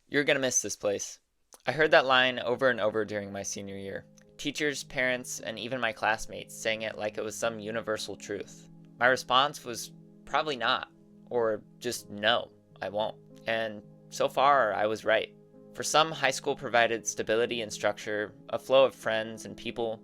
You're gonna miss this place. I heard that line over and over during my senior year. Teachers, parents, and even my classmates saying it like it was some universal truth. My response was probably not, or just no, I won't. And so far, I was right. For some, high school provided stability and structure, a flow of friends and people,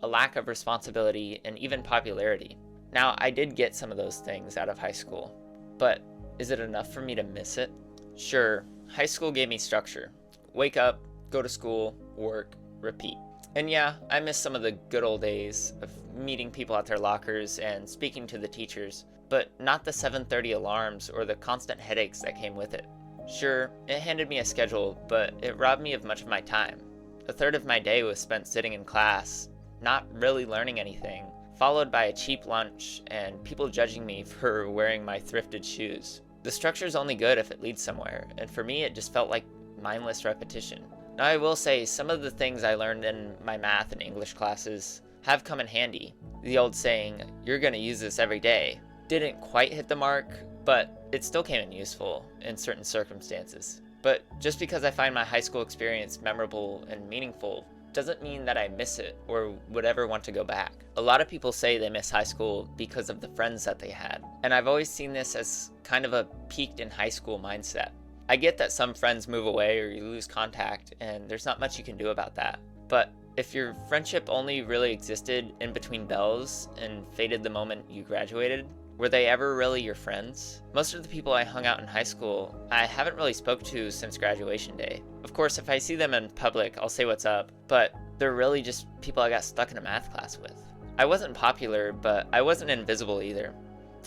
a lack of responsibility, and even popularity. Now, I did get some of those things out of high school, but is it enough for me to miss it? Sure, high school gave me structure. Wake up, go to school, work, repeat. And yeah, I miss some of the good old days of meeting people at their lockers and speaking to the teachers, but not the 7:30 alarms or the constant headaches that came with it. Sure, it handed me a schedule, but it robbed me of much of my time. A third of my day was spent sitting in class, not really learning anything, followed by a cheap lunch and people judging me for wearing my thrifted shoes. The structure's only good if it leads somewhere, and for me it just felt like mindless repetition. Now I will say some of the things I learned in my math and English classes have come in handy. The old saying, "you're gonna use this every day," didn't quite hit the mark, but it still came in useful in certain circumstances. But just because I find my high school experience memorable and meaningful doesn't mean that I miss it or would ever want to go back. A lot of people say they miss high school because of the friends that they had, and I've always seen this as kind of a peaked in high school mindset. I get that some friends move away or you lose contact, and there's not much you can do about that. But if your friendship only really existed in between bells and faded the moment you graduated, were they ever really your friends? Most of the people I hung out in high school, I haven't really spoke to since graduation day. Of course, if I see them in public, I'll say what's up, but they're really just people I got stuck in a math class with. I wasn't popular, but I wasn't invisible either.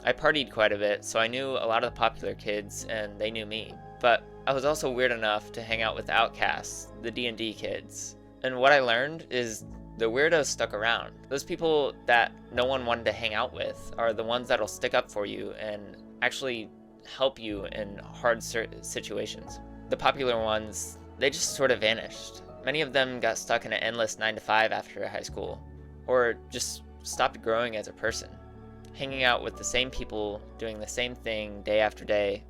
I partied quite a bit, so I knew a lot of the popular kids, and they knew me. But I was also weird enough to hang out with the outcasts, the D&D kids. And what I learned is the weirdos stuck around. Those people that no one wanted to hang out with are the ones that'll stick up for you and actually help you in hard situations. The popular ones, they just sort of vanished. Many of them got stuck in an endless 9 to 5 after high school, or just stopped growing as a person, hanging out with the same people, doing the same thing day after day,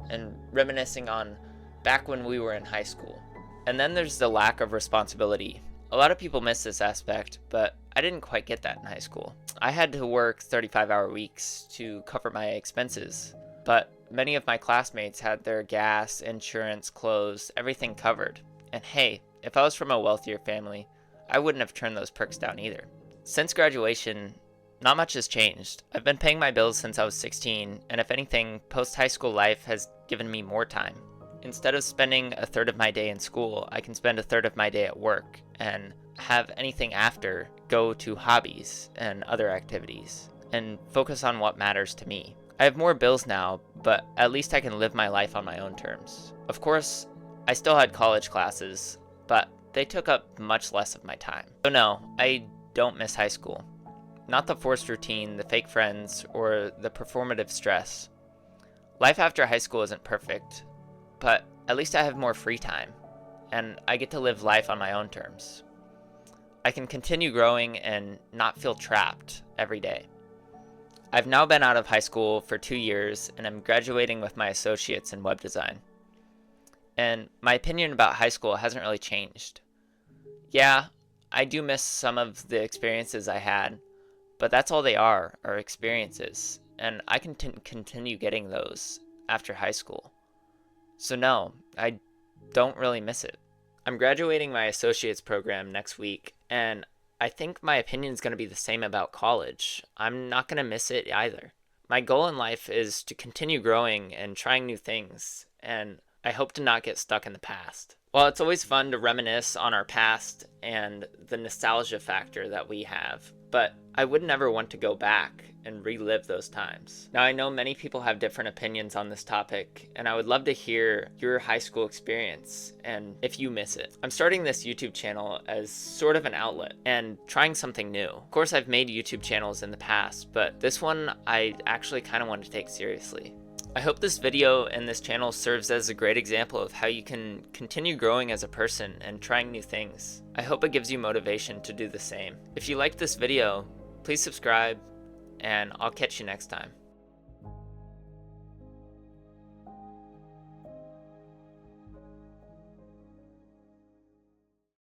and reminiscing on back when we were in high school. And then there's the lack of responsibility. A lot of people miss this aspect, but I didn't quite get that in high school. I had to work 35-hour weeks to cover my expenses, but many of my classmates had their gas, insurance, clothes, everything covered. And hey, if I was from a wealthier family, I wouldn't have turned those perks down either. Since graduation, not much has changed. I've been paying my bills since I was 16, and if anything, post-high school life has given me more time. Instead of spending a third of my day in school, I can spend a third of my day at work and have anything after go to hobbies and other activities and focus on what matters to me. I have more bills now, but at least I can live my life on my own terms. Of course, I still had college classes, but they took up much less of my time. So no, I don't miss high school. Not the forced routine, the fake friends, or the performative stress. Life after high school isn't perfect, but at least I have more free time, and I get to live life on my own terms. I can continue growing and not feel trapped every day. I've now been out of high school for 2 years, and I'm graduating with my associates in web design. And my opinion about high school hasn't really changed. Yeah, I do miss some of the experiences I had, but that's all they are experiences, and I can continue getting those after high school. So no, I don't really miss it. I'm graduating my associate's program next week, and I think my opinion is going to be the same about college. I'm not going to miss it either. My goal in life is to continue growing and trying new things, and I hope to not get stuck in the past. While it's always fun to reminisce on our past and the nostalgia factor that we have, but I would never want to go back and relive those times. Now, I know many people have different opinions on this topic, and I would love to hear your high school experience and if you miss it. I'm starting this YouTube channel as sort of an outlet and trying something new. Of course, I've made YouTube channels in the past, but this one I actually kind of want to take seriously. I hope this video and this channel serves as a great example of how you can continue growing as a person and trying new things. I hope it gives you motivation to do the same. If you liked this video, please subscribe, and I'll catch you next time.